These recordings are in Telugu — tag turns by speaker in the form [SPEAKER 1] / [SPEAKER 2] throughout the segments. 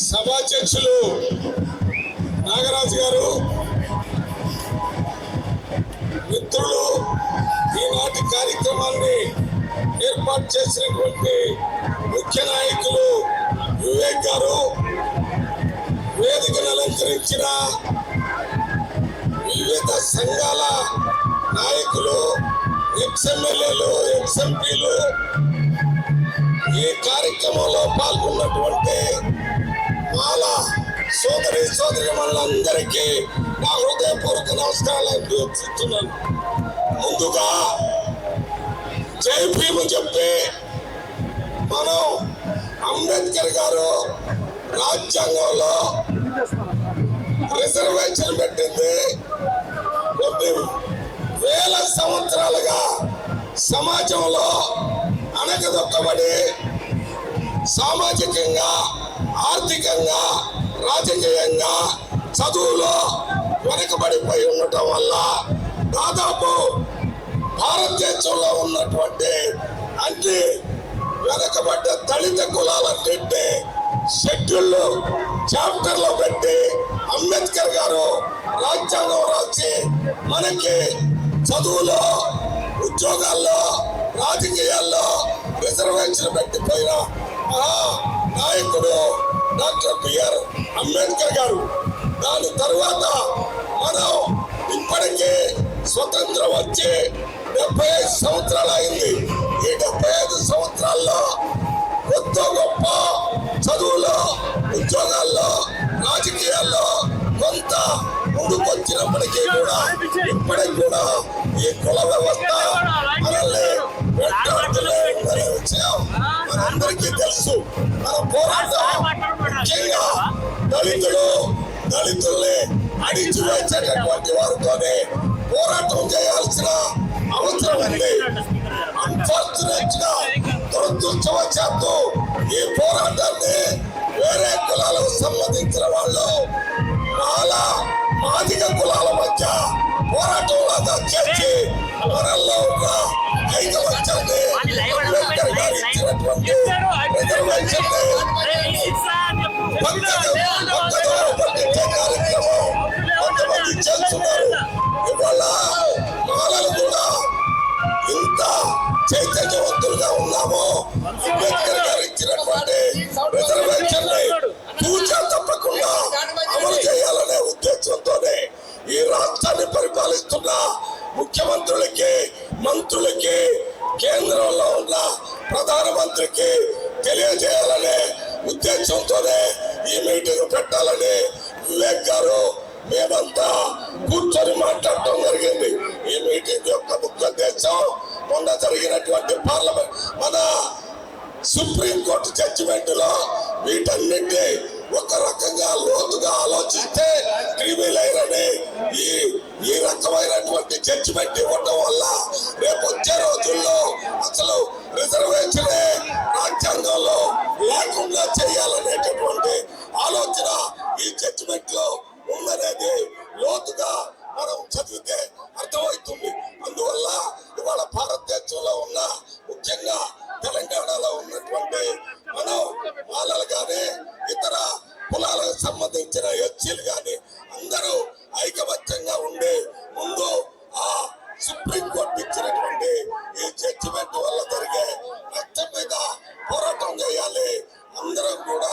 [SPEAKER 1] సభాధ్యక్షులు నాగరాజు గారు, మిత్రులు, ఈనాటి కార్యక్రమాన్ని ఏర్పాటు చేసినటువంటి ముఖ్య నాయకులు వివేక్ గారు, వేదికను అలంకరించిన వివిధ సంఘాల నాయకులు, ఎక్స్ఎమ్మెల్యేలు, ఎక్స్ఎంపీలు, ఈ కార్యక్రమంలో పాల్గొన్నటువంటి మాల సోదరి సోదరిమణులందరికీ నా హృదయపూర్వక నమస్కారాలు అర్పిస్తున్నాను. ముందుగా జై భీమ్ చెప్పి మనం అంబేద్కర్ గారు రాజ్యాంగంలో రిజర్వేషన్ పెట్టింది. కొన్ని వేల సంవత్సరాలుగా సమాజంలో అణగదొక్కబడి సామాజికంగా, ఆర్థికంగా, రాజకీయంగా, చదువులో వెనకబడిపోయి ఉండటం వల్ల దాదాపు భారతదేశంలో ఉన్నటువంటి అన్ని వెనకబడ్డ దళిత కులాలన్నింటినీ షెడ్యూల్ చాప్టర్లో పెట్టి అంబేద్కర్ గారు రాజ్యాంగం రాసి మనకి చదువులో, ఉద్యోగాల్లో, రాజకీయాల్లో రిజర్వేషన్ పెట్టిపోయిన నాయకుడు డాక్టర్ బిఆర్ అంబేద్కర్ గారు. దాని తర్వాత మనం ఇప్పటికీ స్వతంత్రం వచ్చి 75 సంవత్సరాలు అయింది. ఈ 75 సంవత్సరాల్లో కొత్త గొప్ప చదువులో, ఉద్యోగాల్లో, రాజకీయాల్లో కొంత ముందుకొచ్చినప్పటికీ కూడా ఇప్పటికి కూడా ఈ కుల వ్యవస్థ మనల్ని వెంటాడుతూనే ఉందనే విషయం మనందరికీ తెలుసు. మన పోరాటం ముఖ్యంగా దళితుల్ని అణిచివేసేటటువంటి వారితోనే పోరాటం చేయాల్సిన అవసరం ఉంది. అన్ఫార్చునేట్ గా దురదృష్టవశాత్తు ఈ పోరాటాన్ని వేరే కులాలకు సంబంధించిన వాళ్ళు మాదిగ కులాల మధ్య పోరాటంలాగా చేసి మనల్లో ఉన్న ఐకమత్యాన్ని, అంబేద్కర్ గారు ఇచ్చినటువంటి రిజర్వేషన్ని పట్టించే కార్యక్రమం కొంతమంది చేస్తున్నారు. ఇవాళ మాలలు కూడా ఇంత చైతన్యవంతులుగా ఉన్నామో అంబేద్కర్ గారు ఇచ్చినటువంటి రిజర్వేషన్ని తూచా తప్పకుండా అమలు చేయాలనే ఉద్దేశంతోనే ఈ రాష్ట్రాన్ని పరిపాలిస్తున్న ముఖ్యమంత్రులకి, మంత్రులకి, కేంద్రంలో ఉన్న ప్రధానమంత్రికి తెలియజేయాలనే ఉద్దేశంతోనే ఈ మీటింగ్ పెట్టాలని వివేక్ గారు, మేమంతా కూర్చొని మాట్లాడటం జరిగింది. ఈ మీటింగ్ యొక్క ముఖ్య ఉద్దేశం మొన్న జరిగినటువంటి పార్లమెంట్ మన సుప్రీంకోర్టు జడ్జిమెంట్ లో వీటన్నింటి ఒక రకంగా లోతుగా ఆలోచిస్తే క్రిమినల్ ఈ రకమైనటువంటి జడ్జిమెంట్ ఇవ్వడం వల్ల రేపు వచ్చే రోజుల్లో అసలు రిజర్వేషన్ రాజ్యాంగంలో లేకుండా చేయాలనేటటువంటి ఆలోచన ఈ జడ్జిమెంట్ లో ఉందనేది లోతుగా మనం చదివితే అర్థమవుతుంది. అందువల్ల ఇవాళ భారతదేశంలో ఉన్న ముఖ్యంగా తెలంగాణలో ఉన్నటువంటి మనం మాలలు కానీ, ఇతర కులాలకు సంబంధించిన ఎస్సీలు కానీ అందరూ ఐకమత్యంగా ఉండి ముందు ఆ సుప్రీంకోర్టు ఇచ్చినటువంటి ఈ జడ్జిమెంట్ వల్ల జరిగే నష్టం మీద పోరాటం చేయాలి. అందరం కూడా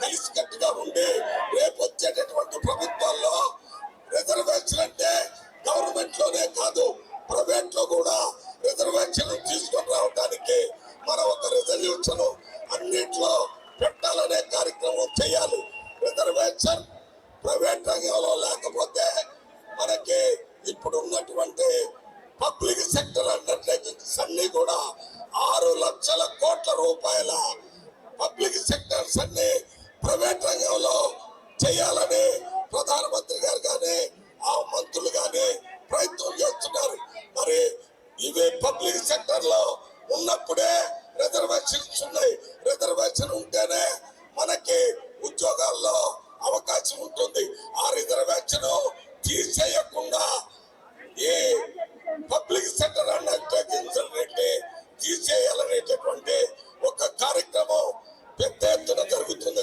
[SPEAKER 1] కలిసికట్టుగా ఉండి రేపు వచ్చేటటువంటి ప్రభుత్వాల్లో రిజర్వేషన్ అంటే గవర్నమెంట్ లోనే కాదు, ప్రైవేట్ లో కూడా రిజర్వేషన్ తీసుకొని రావడానికి మనం ఒక రిజల్యూషన్ అన్నింటిలో పెట్టాలనే కార్యక్రమం చేయాలి. రిజర్వేషన్ ప్రైవేట్ రంగంలో లేకపోతే మనకి ఇప్పుడు ఉన్నటువంటి పబ్లిక్ సెక్టర్ అండర్టేకింగ్స్ అన్ని కూడా 6 లక్షల కోట్ల రూపాయల పబ్లిక్ సెక్టర్స్ అన్ని ప్రైవేట్ రంగంలో చేయాలని ప్రధానమంత్రి గారు కానీ, ఆ మంత్రులు కానీ ప్రయత్నం చేస్తున్నారు. మరి ఇవి పబ్లిక్ సెక్టర్ లో ఉన్నప్పుడే రిజర్వేషన్స్ ఉన్నాయి. రిజర్వేషన్ ఉంటేనే మనకి ఉద్యోగాల్లో అవకాశం ఉంటుంది. ఆ రిజర్వేషన్ తీసేయకుండా ఈ పబ్లిక్ సెక్టర్ అండర్టేకింగ్స్ తీసేయాలనేటటువంటి ఒక కార్యక్రమం పెద్ద ఎత్తున జరుగుతుంది.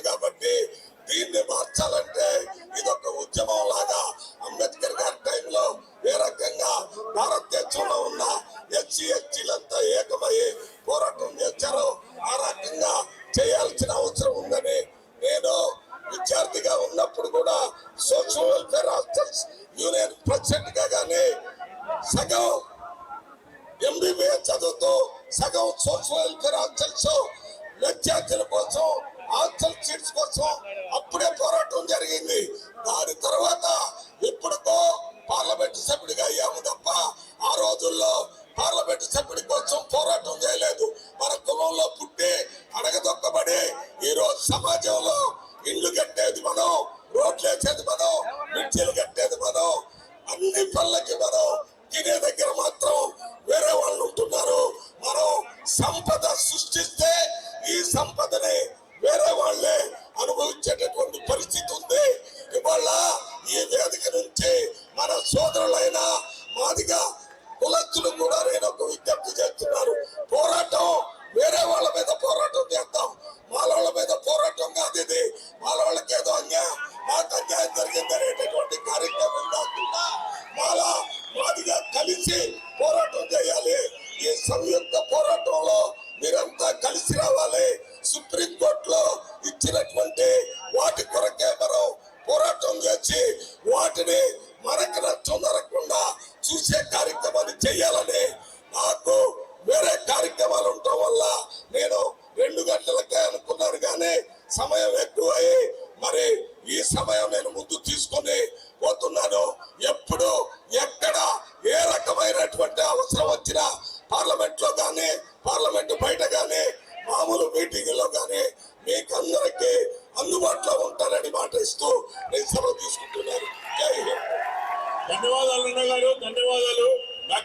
[SPEAKER 1] సమాజంలో ఇల్లు కట్టేది మనం, రోడ్లు వేసేది మనం, బ్రిడ్జిలు కట్టేది మనం, అన్ని పనులకి మనం తినే దగ్గర మాత్రం వేరే వాళ్ళు ఉంటున్నారు. మనం సంపద సృష్టిస్తే ఈ సంపదని వేరే వాళ్ళే అనుభవించేటటువంటి పరిస్థితి ఉంది. ఇవాళ ఈ వేదిక నుంచి మన సోదరులైన మాదిగా కులస్తులు కూడా నేను ఒక విజ్ఞప్తి చేస్తున్నారు. పోరాటం వేరే వాళ్ళ మీద పోరాటం చేద్దాం, మాలోళ్ళ మీద పోరాటం కాదు ఇది. మాలోళ్ళకి ఏదో అన్యాయం, మాకు అన్యాయం జరిగింది అనేటటువంటి కార్యక్రమం కాకుండా మాదిగా కలిసి పోరాటం చేయాలి. ఈ సంయుక్త పోరాటంలో మీరంతా కలిసి రావాలి. సుప్రీంకోర్టులో ఇచ్చినటువంటి వాటి కొరకే మనం పోరాటం చేసి వాటిని మనకు నష్టం జరగకుండా చూసే కార్యక్రమాన్ని చేయాలని, నాకు వేరే కార్యక్రమాలు ఉండటం వల్ల నేను 2 గంటలకే అనుకున్నాను, కానీ సమయం ఎక్కువై మరి ఈ సమయం నేను ముందు తీసుకొని పోతున్నాను. ఎప్పుడు ఎక్కడ ఏ రకమైనటువంటి అవసరం వచ్చినా పార్లమెంట్ లో కానీ పార్లమెంట్ బయట కానీ మామూలు మీటింగ్లో కానీ మీకందరికీ అందుబాటులో ఉంటానని మాట ఇస్తూ నేను సెలవు తీసుకుంటున్నాను. జై హింద్.
[SPEAKER 2] ధన్యవాదాలు అన్నగారు, ధన్యవాదాలు.